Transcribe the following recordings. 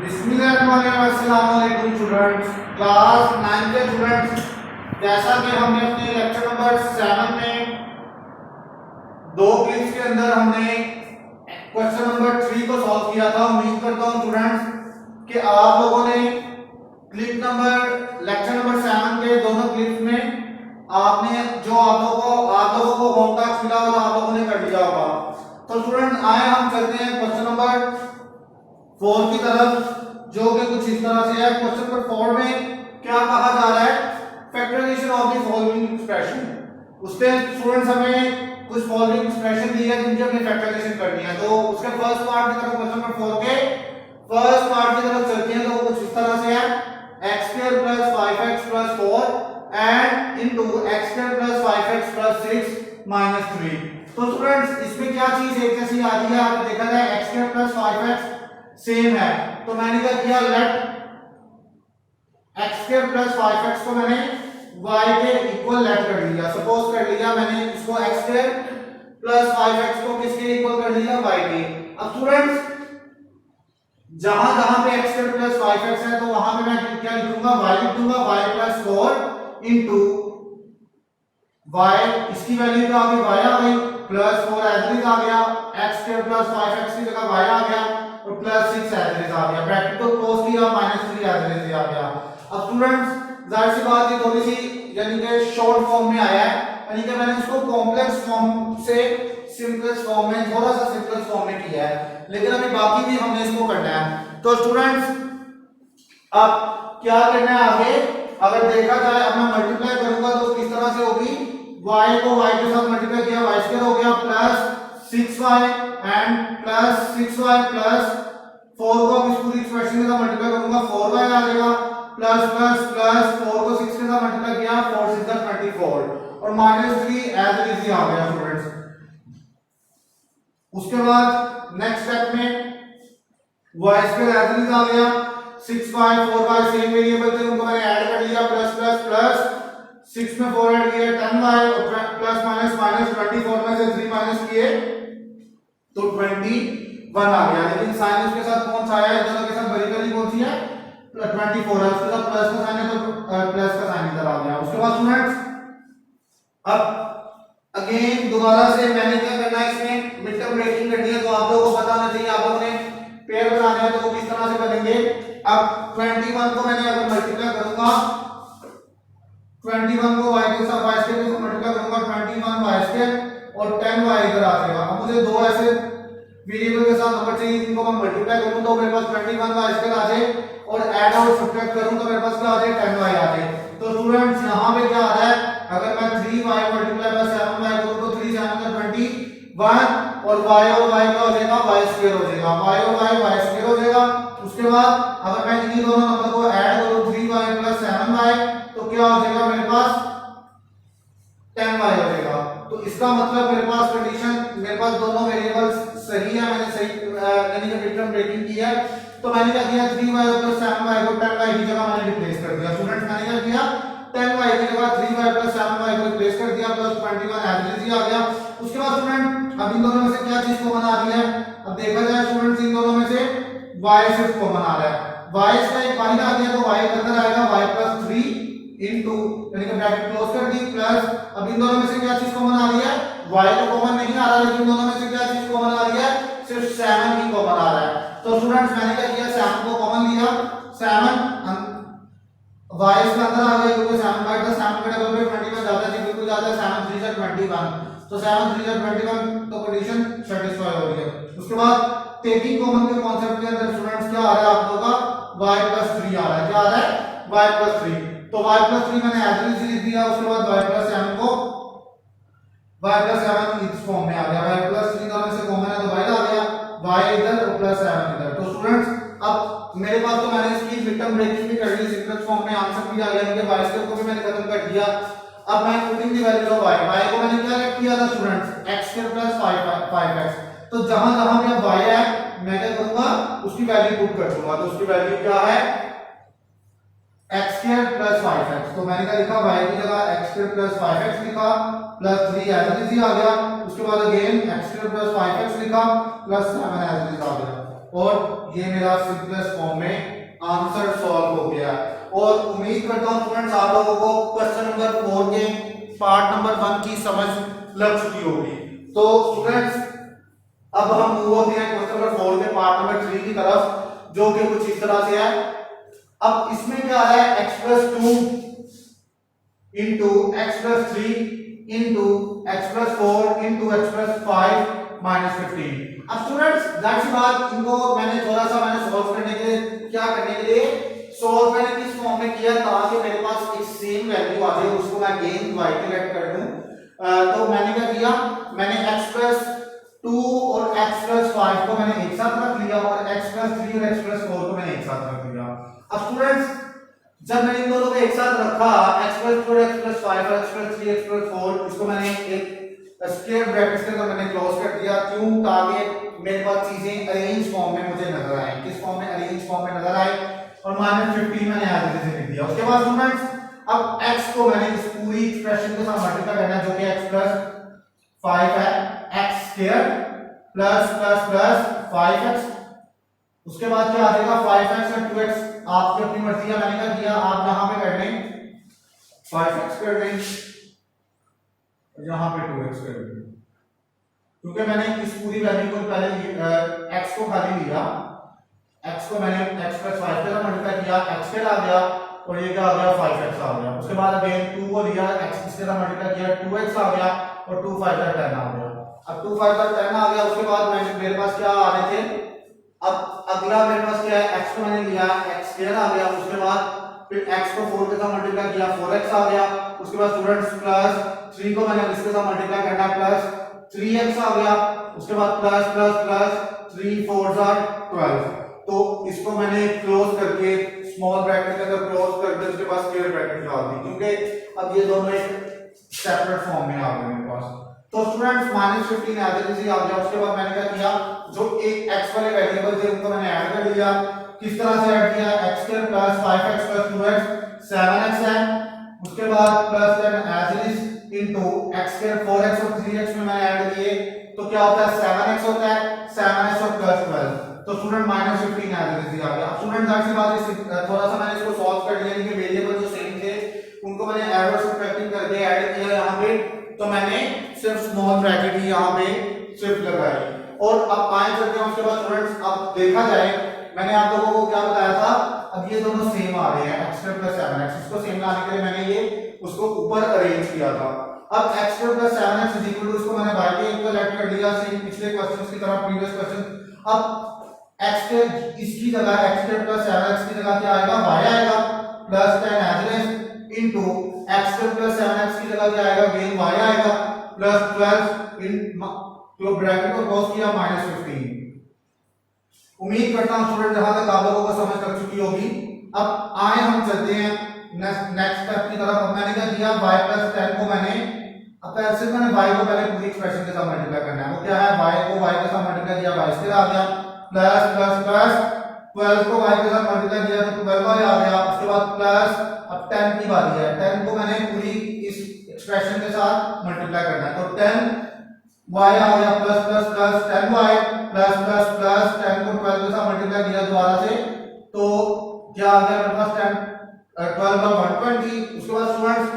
बिस्मिल्लाहिर्रहमानिर्रहीम students, class 9 के students, जैसा कि हमने अपने लेक्चर नंबर 7 में दो क्लिप्स के अंदर हमने क्वेश्चन नंबर 3 को सॉल्व किया था। उम्मीद करता हूं स्टूडेंट्स कि आप लोगों ने क्लिप नंबर लेक्चर नंबर 7 के दोनों क्लिप्स में आपने जो आप लोगों को होम टास्क मिला होगा आप लोगों ने कर लिया होगा। तो स्टूडेंट आए हम चलते हैं क्वेश्चन नंबर 4 की तरफ, जो कि कुछ इस तरह से है। क्वेश्चन नंबर 4 में क्या कहा जा रहा है? Factorization of the following expression. उसके स्टूडेंट्स हमें कुछ फॉलोइंग एक्सप्रेशन दी है जिनकी हमने फैक्टराइजेशन करनी है। तो उसके फर्स्ट पार्ट की तरफ क्वेश्चन नंबर 4 के फर्स्ट पार्ट की तरफ चलते हैं। तो वो कुछ इस तरह से है x² + 5x + 4 and into x² + 5x + 6 - 3। तो स्टूडेंट्स इसमें क्या चीज एक जैसी आ रही है? आपने देखा है x² + 5x सेम है, तो मैंने क्या किया, लेट x² + 5x को मैंने y के इक्वल लेट कर लिया। सपोज कर लिया मैंने इसको x² + 5x को किसके इक्वल कर लिया? y के। अब स्टूडेंट्स जहां जहां पे x² + 5x है तो वहां पे मैं क्या लिखूंगा? y लिख दूंगा, y + 4 इनटू y, इसकी वैल्यू क्या आ गई? y आ गई, +4 एवरेज आ गया, x² + 5x की जगह y आ गया और +6 एवरेज आ गया। ब्रैकेट को क्लोज किया, -3 एवरेज आ गया। अब स्टूडेंट्स जाहिर सी बात, ये थोड़ी सी यानी कि शॉर्ट फॉर्म में आया है, यानी कि मैंने इसको कॉम्प्लेक्स फॉर्म से सिंपलेस्ट फॉर्म में, थोड़ा सा सिंपलेस्ट फॉर्म में किया है, लेकिन अभी बाकी भी हमने इसको करना है। तो स्टूडेंट्स अब क्या करना है आगे? अगर देखा जाए, अब मैं मल्टीप्लाई करूंगा तो किस तरह से होगी? y को y के साथ मल्टीप्लाई किया, y² हो गया, +6y एंड +6y + 4 को अब इस पूरी एक्सप्रेशन के साथ मल्टीप्लाई करूंगा, 4y आ जाएगा, प्लस 4 को 6 के साथ मल्टीप्लाई किया, 4 6 24 और -3 एज इट इज आ गया स्टूडेंट्स। उसके बाद नेक्स्ट स्टेप में y² एज इट इज आ गया, 6y 4y सेम वेरिएबल थे, उनको मैंने ऐड कर लिया, प्लस 6 में 4 ऐड किया 10y और प्लस माइनस 24 में से 3 माइनस किए तो 21 आ गया। लेकिन साइन उसके साथ कौन सा आया है? दोनों के साथ बरीकली कौन सी है? 24 है, उसके साथ प्लस का साइन है तो प्लस का साइन इधर आ गया। उसके बाद स्टूडेंट्स अब अगेन दोबारा से मैंने क्या करना है, इसमें मिड टर्म ब्रेकिंग करनी है। तो आप लोगों को पता होना चाहिए, आप लोगों ने पेयर बनाने हैं तो वो किस तरह से बनेंगे। अब 21 को मैंने अगर मल्टीप्लाई करूंगा, 21 को y के साथ y² के साथ मल्टीप्लाई करूंगा, 21 y² और 10y इधर आ जाएगा। अब मुझे दो ऐसे वेरिएबल के साथ नंबर चाहिए जिनको मैं मल्टीप्लाई करूं तो मेरे पास 21 y² आ जाए और ऐड और सब्ट्रैक्ट करूं तो मेरे पास क्या आ जाए? 10y आ जाए। तो स्टूडेंट्स यहां पे क्या आ रहा है? अगर मैं 3y मल्टीप्लाई बाय 7y करूं तो 3 7 21 और y क्या हो जाएगा? y² हो जाएगा, y y² हो जाएगा। उसके बाद अगर मैं इन्हीं दोनों नंबर को ऐड करूं 3y + 7y तो क्या हो जाएगा? मेरे पास 10y हो जाएगा। तो इसका मतलब मेरे पास कंडीशन, मेरे पास दोनों वेरिएबल्स सही है, मैंने सही यानी कि मिड टर्म ब्रेकिंग की है। तो मैंने क्या किया? 3y + 7y को 10y की जगह मैंने रिप्लेस कर दिया। स्टूडेंट्स मैंने क्या किया? 10y की जगह 3y + 7y को रिप्लेस कर दिया, प्लस 21 एवरेज ही आ गया। उसके बाद स्टूडेंट अब इन दोनों में से क्या चीज कॉमन आ रही है? अब देखा जाए स्टूडेंट्स इन दोनों में से y सिर्फ कॉमन आ रहा है, y इसका एक बाहर आ गया तो y अंदर आएगा, y + 3 इनटू यानी कि ब्रैकेट क्लोज कर दी, प्लस अब इन दोनों में से क्या चीज कॉमन आ रही है? y तो कॉमन नहीं आ रहा, लेकिन दोनों में से क्या चीज कॉमन आ रही है? सिर्फ 7 ही कॉमन आ रहा है। तो स्टूडेंट्स मैंने क्या किया? 7 को कॉमन लिया, 7 y इसके अंदर आ गया क्योंकि 7 बाय था, 7 के डबल पे 21 ज्यादा है, बिल्कुल ज्यादा है, 7 3 जा 21 तो 7 3 जा 21 तो कंडीशन सेटिस्फाई हो रही है। उसके बाद टेकिंग कॉमन के कांसेप्ट के अंदर स्टूडेंट्स क्या आ रहा है आप लोगों का? y + 3 आ रहा है। क्या आ रहा है? y + 3। तो y + 3 मैंने एवरेज लिख दिया। उसके बाद y + 7 को y + 7 इस फॉर्म में आ गया, y + 3 दोनों में से कॉमन है तो y आ गया, y इधर और +7 इधर। तो स्टूडेंट्स अब मेरे पास तो मैंने इसकी मिड टर्म ब्रेकिंग भी कर ली, सिंपलेस्ट फॉर्म में आंसर भी आ गया, क्योंकि y² को भी मैंने खत्म कर दिया। अब मैं putting the value of y को मैंने क्या लेट किया था स्टूडेंट्स? x² + 5x। तो जहां जहां पे y है मैं क्या करूंगा? उसकी वैल्यू पुट कर दूंगा। तो उसकी वैल्यू क्या है? x² + 5x। तो मैंने क्या लिखा? y की जगह x² + 5x लिखा, +3 एज इट इज आ गया। उसके बाद अगेन x² + 5x लिखा, +7 एज इट इज आ गया। और ये मेरा सिंपलेस्ट फॉर्म में आंसर सॉल्व हो गया। और उम्मीद करता हूं स्टूडेंट्स आप लोगों को क्वेश्चन नंबर 4 के पार्ट नंबर 1 की समझ लग चुकी होगी। तो स्टूडेंट्स अब हम मूव होते हैं क्वेश्चन नंबर 4 के पार्ट नंबर 3 की तरफ, जो कि कुछ इस तरह से है। अब इसमें क्या आ रहा है, x+2 into x+3 into x+4 into x+5 -15। अब स्टूडेंट्स जाहिर सी बात, इनको मैंने थोड़ा सा सॉल्व करने के लिए क्या करने के लिए सॉल्व मैंने किस फॉर्म में किया ताकि मेरे पास एक सेम वैल्यू आ जाए, उसको मैं अगेन y के लेट कर दूं। तो मैंने क्या किया, मैंने x+2 और x+5 को मैंने एक साथ रख लिया और x+3 और x+4 को मैंने एक साथ रख लिया। अब स्टूडेंट्स जब मैंने इन दोनों को एक साथ रखा, x+2 और x+5 और x+3 x+4, इसको मैंने एक स्क्वायर ब्रैकेट के अंदर मैंने क्लोज कर दिया। क्यों? ताकि मेरे पास चीजें अरेंज फॉर्म में मुझे नजर आए। किस फॉर्म में? अरेंज फॉर्म में नजर आए। और -15 मैंने ऐसे से लिख दिया। उसके बाद स्टूडेंट्स अब x को मैंने इस पूरी एक्सप्रेशन के साथ मल्टीप्लाई करना है, जो कि x+5 है, x² plus plus plus 5x। उसके बाद क्या आ जाएगा, 5x और 2x। आपकी अपनी मर्जी है, मैंने क्या किया, आप यहां पे कर लें 5x कर लें, यहां पे 2x कर लें, क्योंकि मैंने इस पूरी वैल्यू को पहले x को खाली लिया, x को मैंने x+5 के साथ मल्टीप्लाई किया, x² आ गया और ये क्या आ गया, 5x आ गया। उसके बाद अगेन 2 को लिया, x के साथ मल्टीप्लाई किया, 2x आ गया और 2 5 10 आ गया। अब 2 5 10 आ गया। उसके बाद मेरे पास क्या आ रहे थे, अब अगला मेरे पास क्या है, x को मैंने लिया, x² आ गया। उसके बाद फिर x को 4 के साथ मल्टीप्लाई किया, 4x आ गया। उसके बाद स्टूडेंट्स प्लस 3 को मैंने इसके साथ मल्टीप्लाई करना है, प्लस 3x आ गया। उसके बाद प्लस प्लस प्लस 3 4 12। तो इसको मैंने क्लोज करके स्मॉल ब्रैकेट के अंदर क्लोज करके उसके बाद स्क्वायर ब्रैकेट डाल दी, क्योंकि अब ये दोनों एक सेपरेट फॉर्म में आ गए मेरे पास। तो स्टूडेंट्स -15 ऐसे जैसे आ गया। उसके बाद मैंने क्या किया, जो एक x वाले वेरिएबल थे उनको मैंने ऐड कर लिया। किस तरह से ऐड किया, x² plus 5x plus 2x 7x है। उसके बाद plus then as it is into x² 4x और 3x में मैंने ऐड किए, तो क्या होता है, 7x होता है, 7x और प्लस 12। तो स्टूडेंट -15 ऐसे आ गया। अब स्टूडेंट जाहिर सी बात है, थोड़ा सा मैंने इसको सॉल्व कर लिया कि वेरिएबल जो सेम थे उनको मैंने ऐड और सब्ट्रैक्टिंग करके ऐड किया यहां पे, तो मैंने सिर्फ स्मॉल ब्रैकेट ही यहां पे सिर्फ लगाई। और अब आए चलते हैं उसके बाद स्टूडेंट्स, अब देखा जाए मैंने आप लोगों को क्या बताया था, अब ये दोनों सेम आ रहे हैं, x² + 7x। इसको सेम लाने के लिए मैंने ये उसको ऊपर अरेंज किया था। अब x² + 7x इसको मैंने y के इक्वल ऐड कर दिया, सेम पिछले क्वेश्चंस की तरह, प्रीवियस क्वेश्चन। अब x के इसकी जगह x² + 7x की जगह क्या आएगा, y आएगा, plus 10 as it into x² + 7x की जगह क्या आएगा, अगेन y आएगा, प्लस 12 इन तो ब्रैकेट को क्रॉस किया -15। उम्मीद करता हूं स्टूडेंट जहां तक आप लोगों को समझ लग चुकी होगी। अब आए हम चलते हैं नेक्स्ट स्टेप की तरफ। अब मैंने क्या किया, y + 10 को मैंने, अब सिर्फ मैंने y को पहले पूरी एक्सप्रेशन के साथ मल्टीप्लाई करना है। वो क्या है, y को y के साथ मल्टीप्लाई किया, y² आ गया, प्लस प्लस प्लस 12 को y के साथ मल्टीप्लाई किया तो 12y आ गया। उसके बाद प्लस, अब 10 की बारी है, 10 को मैंने पूरी इस एक्सप्रेशन के साथ मल्टीप्लाई करना है, तो 10y आ गया, plus plus plus 10y plus plus plus 10 को 12 के साथ मल्टीप्लाई किया दोबारा से, तो क्या आ गया मेरे पास 10 12 का 120। उसके बाद स्टूडेंट्स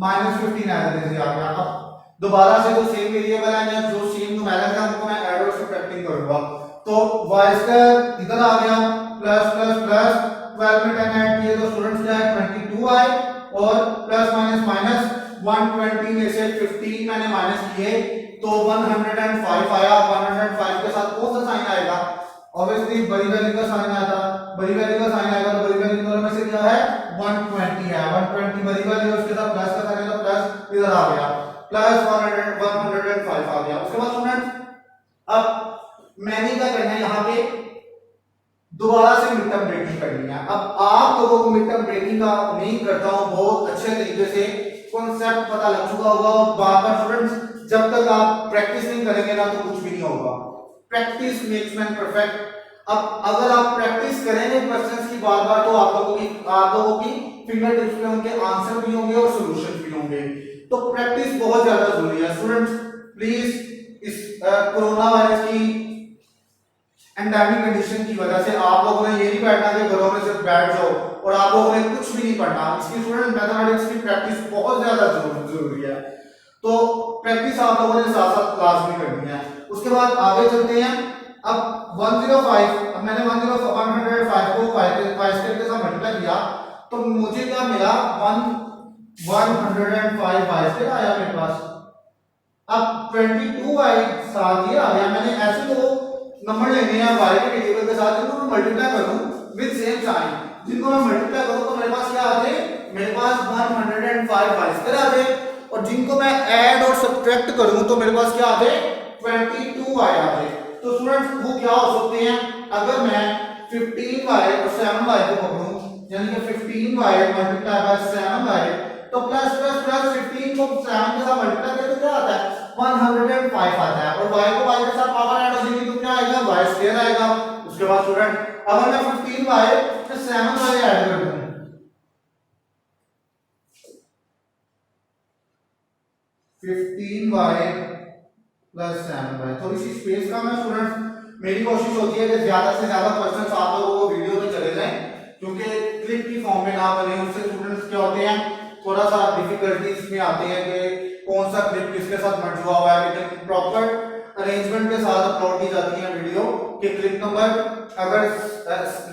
-15 ऐसे आ गया। अब दोबारा से जो सेम वेरिएबल है या जो सेम न्यूमेरिक है उनको मैं ऐड और सब्ट्रैक्टिंग करूंगा, तो y² इधर आ गया, प्लस प्लस प्लस 12 में 10 ऐड किए तो स्टूडेंट्स क्या है, 22 आए, और प्लस माइनस माइनस 120 में से 15 मैंने माइनस किए तो 105 आया। 105 के साथ कौन सा साइन आएगा, ऑब्वियसली बड़ी वैल्यू का साइन आएगा, बड़ी वैल्यू का साइन आएगा, तो बड़ी वैल्यू दोनों में से क्या है, 120 है। 120 बड़ी वैल्यू, उसके साथ प्लस का साइन है तो प्लस इधर आ गया, प्लस 105 आ गया। उसके बाद स्टूडेंट अब मैंने क्या करना है, यहाँ पे दोबारा से मिड टर्म ब्रेकिंग करनी है। अब आप लोगों को मिड टर्म ब्रेकिंग का उम्मीद करता हूं बहुत अच्छे तरीके से कॉन्सेप्ट पता लग चुका होगा, और बार बार स्टूडेंट्स जब तक आप प्रैक्टिस नहीं करेंगे ना तो कुछ भी नहीं होगा। Practice makes man perfect. अब अगर आप प्रैक्टिस करेंगे क्वेश्चंस की बार बार, तो आप लोगों की फिंगर टिप्स पे उनके आंसर भी होंगे और सॉल्यूशन भी होंगे। तो प्रैक्टिस बहुत ज्यादा जरूरी है स्टूडेंट्स। प्लीज इस कोरोना वायरस की एंडेमिक कंडीशन की वजह से आप लोगों ने ये नहीं बैठना कि घरों में सिर्फ बैठ जाओ और आप लोगों ने कुछ भी नहीं पढ़ना। इसकी स्टूडेंट मैथमेटिक्स की प्रैक्टिस बहुत ज्यादा जरूरी है, तो प्रैक्टिस आप लोगों ने साथ साथ क्लास में करनी है। उसके बाद आगे चलते हैं। अब 105, अब मैंने 105 को 5 के साथ मल्टीप्लाई किया तो मुझे क्या मिला, 105 बाई स्क्वायर आया मेरे पास। अब 22 बाई साथ ये आ गया। मैंने ऐसे दो नंबर लेने हैं y के वेरिएबल के साथ, जिनको मैं मल्टीप्लाई करूं विद सेम साइन, जिनको मैं मल्टीप्लाई करूं तो मेरे पास क्या आ जाए, मेरे पास 105 बाई स्क्वायर आ जाए, और जिनको मैं ऐड और सब्ट्रैक्ट करूं तो मेरे पास क्या आ जाए, 22 आ जाए। तो स्टूडेंट्स वो क्या हो सकते हैं, अगर मैं 15y और 7y को पकड़ूं, यानी कि 15y मल्टीप्लाई बाय 7y, तो प्लस प्लस प्लस 15 को 7 के साथ मल्टीप्लाई करें तो क्या आता है, 105 आता है, और y को y के साथ पावर ऐड हो जाएगी तो क्या आएगा, y स्क्वायर आएगा। उसके बाद स्टूडेंट अगर मैं 15y से 7y ऐड कर दूं, 15y प्लस 7y, थोड़ी सी स्पेस का मैं स्टूडेंट, मेरी कोशिश होती है कि ज्यादा से ज्यादा क्वेश्चंस आप लोगों को वीडियो में चले जाएं, क्योंकि क्लिप की फॉर्म में ना बने, उससे स्टूडेंट्स क्या होते हैं, थोड़ा सा डिफिकल्टीज में आते हैं कि कौन सा क्लिप किसके साथ मर्ज हुआ हुआ है। लेकिन प्रॉपर अरेंजमेंट के साथ अपलोड की जाती है वीडियो कि क्लिप नंबर, अगर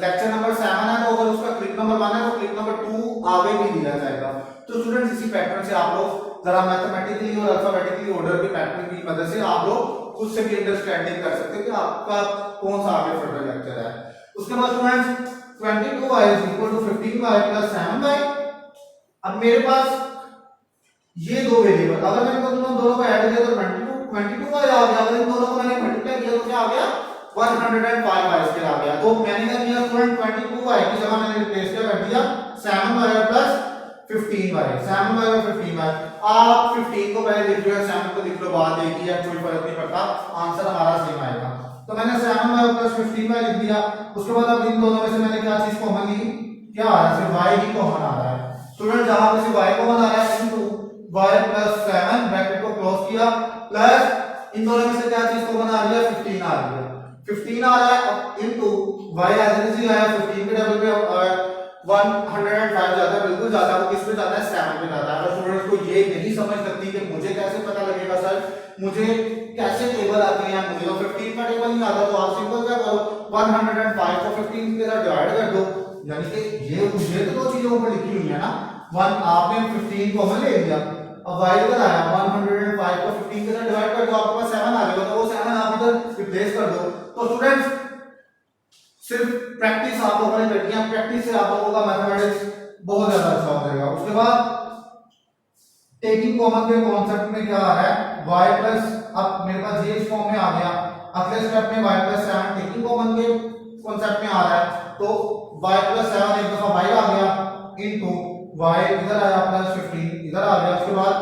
लेक्चर नंबर 7 है तो अगर उसका क्लिप नंबर 1 है तो क्लिप नंबर 2 आगे भी दिया जाएगा। तो स्टूडेंट्स इसी पैटर्न से आप लोग जरा मैथमेटिकली और अल्फाबेटिकली ऑर्डर के पैटर्न की मदद से आप लोग खुद से भी अंडरस्टैंडिंग कर सकते हैं कि आपका कौन सा आगे फर्दर लेक्चर है। उसके बाद students 22y is equal to 15y plus 7y। अब मेरे पास ये दो वेरिएबल, अगर मैंने दोनों को ऐड किया तो 22y आ गया, अगर इन दोनों को मैंने मल्टीप्लाई किया तो क्या आ गया, 105y स्क्वायर आ गया। तो मैंने क्या किया स्टूडेंट, 22y की जगह मैंने रिप्लेस क्या कर दिया 7y प्लस 15y, 7y और 15y। आप 15 को पहले लिख लो, 7 को लिख लो, बाद में एक ही है, कोई फर्क नहीं पड़ता, आंसर हमारा सेम आएगा। तो मैंने 7y प्लस 15y लिख दिया। उसके बाद अब इन दोनों में से मैंने क्या चीज कॉमन ली, क्या आ रहा है, सिर्फ y ही कॉमन आ रहा है। स्टूडेंट जहां पे सिर्फ y कॉमन आ रहा है, इनटू y प्लस 7 ब्रैकेट को क्लोज किया, प्लस इन दोनों में से क्या चीज कॉमन आ रही है, 15 आ रही है, 15 आ रहा है। अब into y as it is आया, 15 के डबल पे 105 जाता है, बिल्कुल जाता है, वो किस पे जाता है, 7 पे जाता है। और स्टूडेंट्स को ये नहीं समझ लगती कि मुझे कैसे पता लगेगा सर, मुझे कैसे टेबल आते हैं, मुझे तो 15 का टेबल नहीं आता, तो आप सिंपल क्या करो, 105 को 15 के साथ डिवाइड कर दो, यानी कि ये तो दो चीजों ऊपर लिखी हुई है ना, वन आपने 15 कॉमन ले लिया, अब y इधर आया, 105 को 15 के साथ डिवाइड कर दो, आपके पास 7 आ जाएगा, तो वो 7 आप इधर रिप्लेस कर दो। तो स्टूडेंट्स सिर्फ प्रैक्टिस आप लोगों ने करनी है, प्रैक्टिस से आप लोगों का मैथमेटिक्स बहुत ज्यादा अच्छा हो जाएगा। उसके बाद टेकिंग कॉमन के कॉन्सेप्ट में क्या आ रहा है, y प्लस, अब मेरे पास ये इस फॉर्म में आ गया, अगले स्टेप में y प्लस 7 टेकिंग कॉमन के कॉन्सेप्ट में आ रहा है, तो y प्लस 7 एक दफा बाहर आ गया, इनटू y इधर आया प्लस 15 इधर आ गया। उसके बाद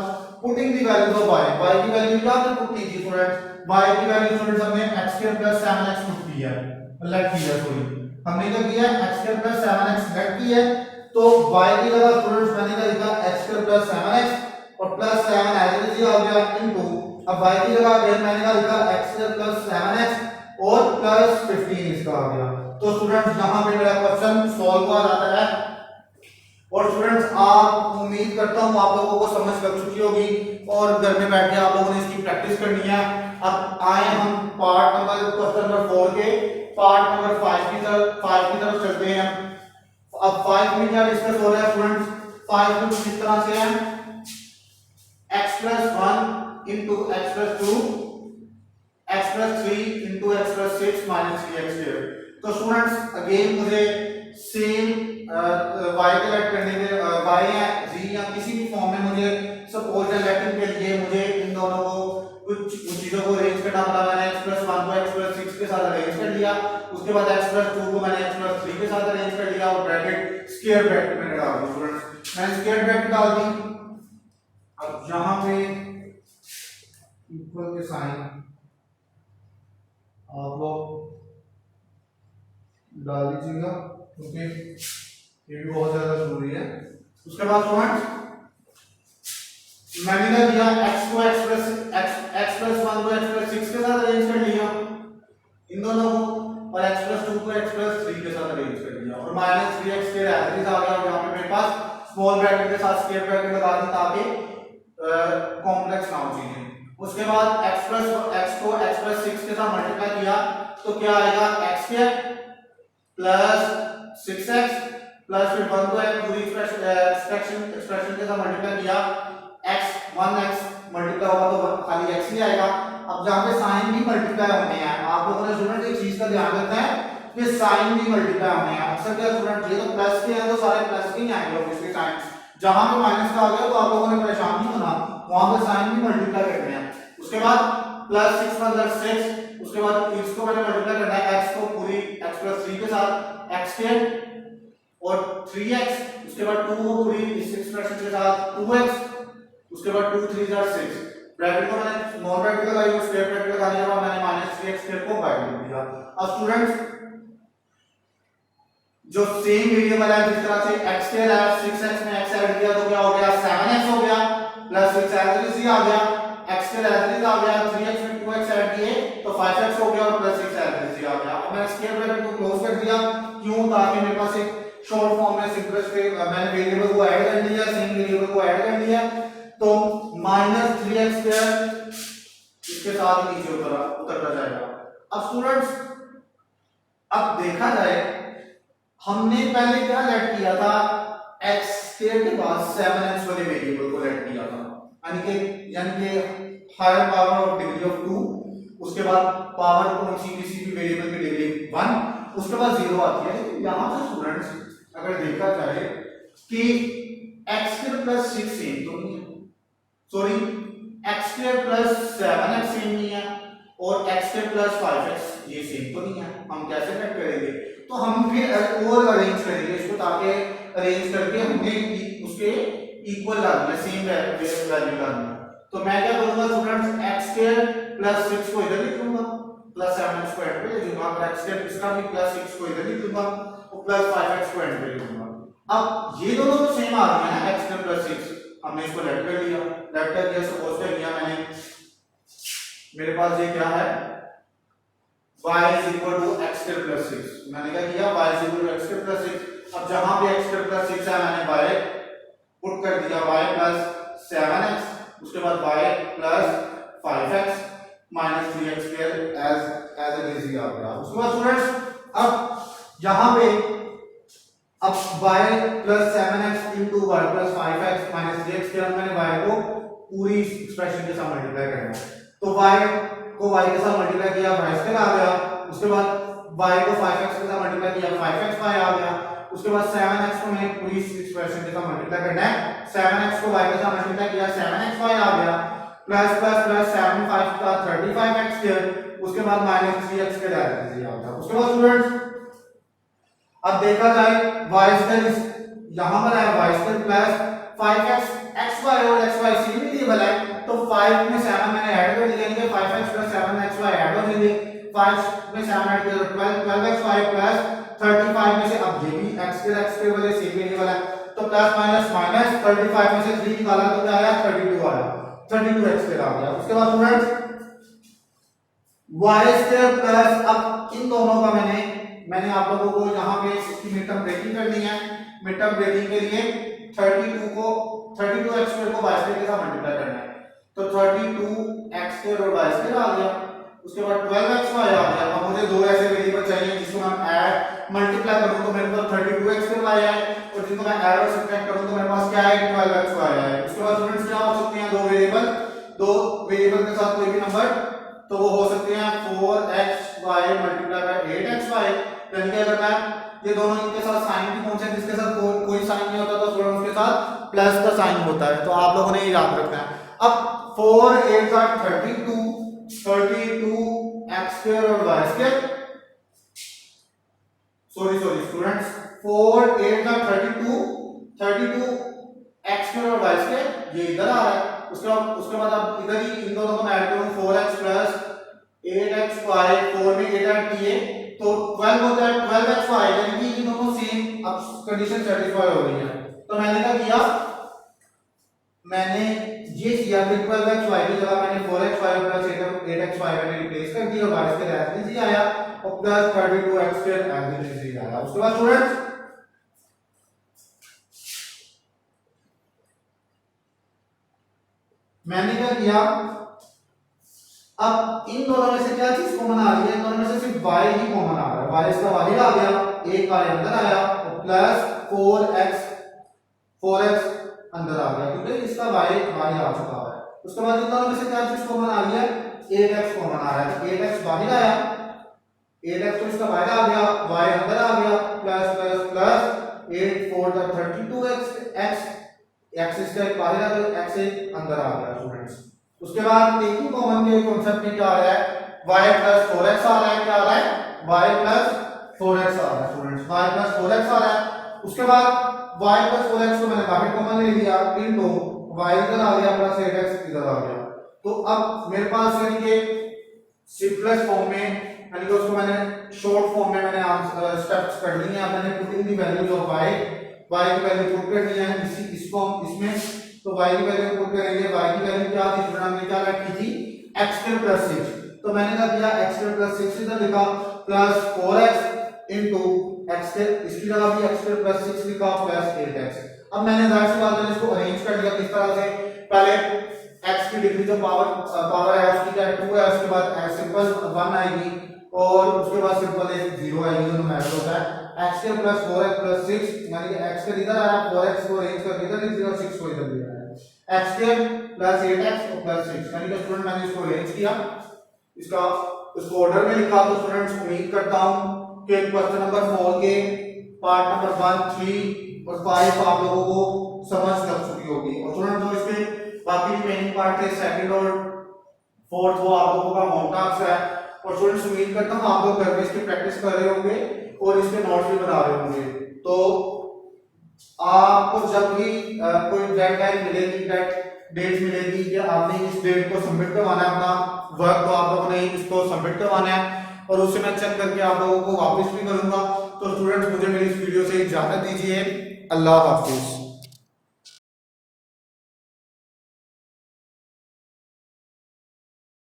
putting the values of y की वैल्यू क्या हमने पुट की थी स्टूडेंट्स, y की वैल्यू स्टूडेंट्स हमने x² प्लस 7x पुट की है, लेट की है, सॉरी हमने क्या किया, x² प्लस 7x लेट की है, तो y की जगह स्टूडेंट्स मैंने क्या लिखा, x² प्लस 7x और प्लस 7 एज इट इज आ गया, इनटू अब y की जगह अगेन मैंने क्या लिखा, x² प्लस 7x और प्लस 15 इसका आ गया। तो स्टूडेंट्स यहां पे मेरा क्वेश्चन सॉल्व हो जाता है। और स्टूडेंट्स आप, उम्मीद करता हूं आप लोगों को समझ लग चुकी होगी और घर में बैठ के आप लोगों ने इसकी प्रैक्टिस करनी है। अब आए हम पार्ट नंबर क्वेश्चन नंबर 4 के पार्ट नंबर 5 की तरफ चलते हैं। अब 5 में क्या डिस्कस हो रहा है स्टूडेंट्स, 5 में किस तरह से है, x plus 1 into x plus 2 x plus 3 into x plus 6 minus 3x square. तो स्टूडेंट्स अगेन मुझे सेम y के लेट करने के y या z या किसी भी फॉर्म में मुझे सपोज या लेटिंग के लिए मुझे इन दोनों को कुछ चीजों को अरेंज करना पड़ा। मैंने x प्लस 1 को x प्लस 6 के साथ अरेंज कर लिया, उसके बाद x प्लस 2 को मैंने x प्लस 3 के साथ अरेंज कर लिया और ब्रैकेट स्क्वायर ब्रैकेट में डाल दी। स्टूडेंट्स मैंने स्क्वायर ब्रैकेट डाल दी, अब यहां पे इक्वल के साइन आप लोग डाल दीजिएगा क्योंकि ये भी बहुत ज्यादा जरूरी है। उसके बाद स्टूडेंट्स मैंने क्या किया, x को x प्लस 1 को x प्लस 6 के साथ अरेंज कर लिया इन दोनों को, और स्मॉल ब्रैकेट के साथ स्क्वायर ब्रैकेट लगा दी ताकि कॉम्प्लेक्स ना हो चीजें। उसके बाद x को x + 6 के साथ मल्टीप्लाई किया तो क्या आएगा x square plus 6x plus फिर 1 को पूरी एक्सप्रेशन के साथ मल्टीप्लाई किया x 1x मल्टीप्लाई होगा तो खाली x ही आएगा। अब जहां पे साइन भी मल्टीप्लाई होने हैं आप लोगों ने स्टूडेंट एक चीज का ध्यान रखना है कि साइन भी मल्टीप्लाई होने हैं। अक्सर क्या स्टूडेंट ये तो प्लस के हैं तो सारे प्लस के ही आएंगे ऑब्वियसली साइन, जहां पे माइनस का आ गया तो आप लोगों ने परेशान नहीं होना, वहां पे साइन भी मल्टीप्लाई करने हैं। उसके बाद प्लस 6 मतलब 6, उसके बाद x को मैंने मल्टीप्लाई करना है x को पूरी x + 3 के साथ x स्क्वायर और 3x, उसके बाद 2 को पूरी इस एक्सप्रेशन के साथ 2x, उसके बाद 2 3 6 ब्रैकेट को मैंने स्मॉल ब्रैकेट लगाई और स्क्वायर ब्रैकेट लगाने के बाद मैंने -3x को बाहर लिख दिया। अब स्टूडेंट्स जो सेम वेरिएबल है जिस तरह से x स्क्वायर है 6x में x ऐड किया तो क्या हो गया 7x हो गया प्लस 6 एज इट इज आ गया, x square as it is आ गया, 3x में 2x ऐड किए तो 5x हो गया और प्लस 6 एज इट इज आ गया। अब मैं स्क्वायर ब्रैकेट को क्लोज कर दिया, क्यों? ताकि मेरे पास एक शॉर्ट फॉर्म में सिंपलेस्ट पे मैंने वेरिएबल को ऐड कर लिया, सेम वेरिएबल को ऐड कर लिया तो -3x² इसके साथ नीचे उतरता जाएगा। अब स्टूडेंट्स अब देखा जाए हमने पहले क्या लेट किया था x² के बाद 7x वाले वेरिएबल को लेट किया था, यानी कि higher power of degree of 2, उसके बाद पावर को किसी भी वेरिएबल की डिग्री 1, उसके बाद 0 आती है। लेकिन यहां से स्टूडेंट्स अगर देखा जाए कि x² + 6 सेम तो नहीं है, सॉरी x² + 7x सेम नहीं है और x² + 5x ये सेम तो नहीं है, हम कैसे लेट करेंगे? तो हम फिर और अरेंज करेंगे इसको ताकि अरेंज करके हमने उसके इक्वल लानी है, सेम वैल्यू लानी है। तो मैं क्या करूंगा स्टूडेंट्स x² + 6 को इधर लिख लूंगा प्लस 7x को एंड पे ले लूंगा, और x² इसका भी +6 को इधर लिख लूंगा और प्लस 5x को एंड पे लिख लूंगा। अब ये दोनों तो सेम आ रहे हैं ना x² + 6, हमने इसको लेट कर लिया, लेट कर दिया, सपोज कर लिया मैंने, मेरे पास ये क्या है y = x² + 6, मैंने क्या किया y = x² + 6। अब जहां पे x² + 6 है मैंने y पुट कर दिया y + 7x, उसके बाद y + 5x -3x² as it is आ गया। उसके बाद स्टूडेंट्स अब यहां पे अब y + 7x * y + 5x -3x² मैंने y को पूरी एक्सप्रेशन के साथ मल्टीप्लाई करना है, तो y को y के साथ मल्टीप्लाई किया y² आ गया, उसके बाद y को 5x के साथ मल्टीप्लाई किया 5xy आ गया, उसके बाद 7x को मैंने पूरी एक्सप्रेशन के साथ मल्टीप्लाई करना है, 7x को y के साथ मल्टीप्लाई किया 7xy आ गया, प्लस प्लस प्लस 7 5 का 35x², उसके बाद -3x² आ गया। उसके बाद स्टूडेंट्स अब देखा जाए y² यहां पर है y² प्लस 5x xy और xy सेम वेरिएबल है तो 5 में 7 मैंने ऐड कर दिया, यानी 5x + 7xy ऐड हो जाएंगे, 5 में 7 ऐड किया तो 12xy प्लस 35 में से अब ये भी x² वाले सेम वेरिएबल है तो प्लस माइनस माइनस 35 में से 3 निकाला तो क्या आया 32 आया, 32x² आ गया। उसके बाद स्टूडेंट्स y² प्लस अब इन दोनों का मैंने आप लोगों को यहाँ पे इसकी मिड टर्म ब्रेकिंग करनी है, मिड टर्म ब्रेकिंग के लिए 32x² को y² के साथ मल्टीप्लाई करना है, तो 32x² और y² आ गया, उसके बाद 12xy आ गया। अब मुझे दो ऐसे वेरिएबल चाहिए जिसको मैं ऐड मल्टीप्लाई करूं तो मेरे पास 32x² आया है और जिनको मैं ऐड और सब्ट्रैक्ट करूं तो मेरे पास क्या है 12xy आया है। उसके बाद स्टूडेंट्स क्या हो सकते हैं दो वेरिएबल के साथ कोई भी नंबर, तो वो हो सकते हैं 4xy × 8xy, यानी कि अगर मैं ये दोनों इनके साथ साइन भी पहुंचे जिसके साथ कोई साइन नहीं होता तो स्टूडेंट्स के साथ प्लस का साइन होता है, तो आप लोगों ने ये याद रखना है। अब 4 8 32x² और y², सॉरी स्टूडेंट्स 4 8 32x² और y² ये इधर आ रहा है, उसके बाद अब इधर ही इन दोनों को मैं ऐड करूं 4x + 8xy, 4 में 8 ऐड किए तो 12 होता है 12xy, यानी कि ये दोनों सेम अब कंडीशन सेटिस्फाई हो गई है। तो मैंने क्या किया, मैंने ये किया कि 12xy की जगह मैंने 4xy + 8xy मैंने रिप्लेस कर दिया और इसके एज इट इज आया और plus 32x² as it is आया। उसके बाद स्टूडेंट्स मैंने क्या किया, अब इन दोनों में से क्या चीज कॉमन आ रही है, इन दोनों में से सिर्फ y ही कॉमन आ रहा है, y इसका वाहिद आ गया, एक y अंदर आया और प्लस 4x अंदर आ गया क्योंकि इसका y आ चुका है। उसके बाद इन दोनों में से क्या चीज कॉमन आ रही है, 8x कॉमन आ रहा है, तो 8x बाहर आया, 8x तो इसका बाहर आ गया, y अंदर आ गया, plus plus plus 8 4 32x x इसका एक बाहर आ गया, x एक अंदर आ गया स्टूडेंट्स। उसके बाद एक ही कॉमन के कांसेप्ट में क्या आ रहा है, y प्लस 4x आ रहा है, क्या आ रहा है, y प्लस 4x आ रहा है स्टूडेंट्स, y प्लस 4x आ रहा है। उसके बाद y प्लस 4x को मैंने बाहर कॉमन ले लिया, इनटू y इधर आ गया प्लस 8x इधर आ गया। तो अब मेरे पास यानी कि सिंपलेस्ट फॉर्म में यानी कि उसको मैंने शॉर्ट फॉर्म में मैंने आंसर स्टेप्स कर लिए हैं, मैंने put in the values of y की वैल्यू पुट कर दिया है इस फॉर्म इसमें। तो y की वैल्यू पुट करेंगे, y की वैल्यू क्या थी स्टूडेंट, हमने क्या रखी थी x² + 6, तो मैंने क्या किया x² + 6 इधर लिखा प्लस 4x इनटू x² इसकी जगह भी x² + 6 लिखा प्लस 8x। अब मैंने जाहिर सी बात है इसको अरेंज कर दिया किस तरह से, पहले x की डिग्री जो पावर है उसकी क्या 2 है, उसके बाद सिंपल 1 आएगी और उसके बाद सिंपल एक 0 आएगी, दोनों मैच होता है x² + 4x + 6 यानी कि x इधर आया, 4x को अरेंज कर इधर लिख दिया, 6 को इधर लिया है, x² + 8x + 6 यानी कि स्टूडेंट मैंने इसको अरेंज किया, इसका उसको ऑर्डर में लिखा। तो स्टूडेंट्स उम्मीद करता हूं कि क्वेश्चन नंबर 4 के पार्ट नंबर 1 3 और 5 आप लोगों को समझ लग चुकी होगी। और स्टूडेंट जो इसके बाकी रिमेनिंग पार्ट है सेकंड और फोर्थ वो आप लोगों का होम टास्क है। और स्टूडेंट्स उम्मीद करता हूं आप लोग घर में इसकी प्रैक्टिस कर रहे होंगे और इसके नोट्स भी बना रहे होंगे। तो आपको जब भी कोई डेडलाइन मिलेगी, डेट मिलेगी कि आपने इस डेट को सबमिट करवाना है अपना वर्क, तो आप लोगों ने इसको सबमिट करवाना है और उससे मैं चेक करके आप लोगों को वापस भी करूंगा। तो स्टूडेंट्स मुझे मेरी इस वीडियो से इजाजत दीजिए, अल्लाह हाफिज।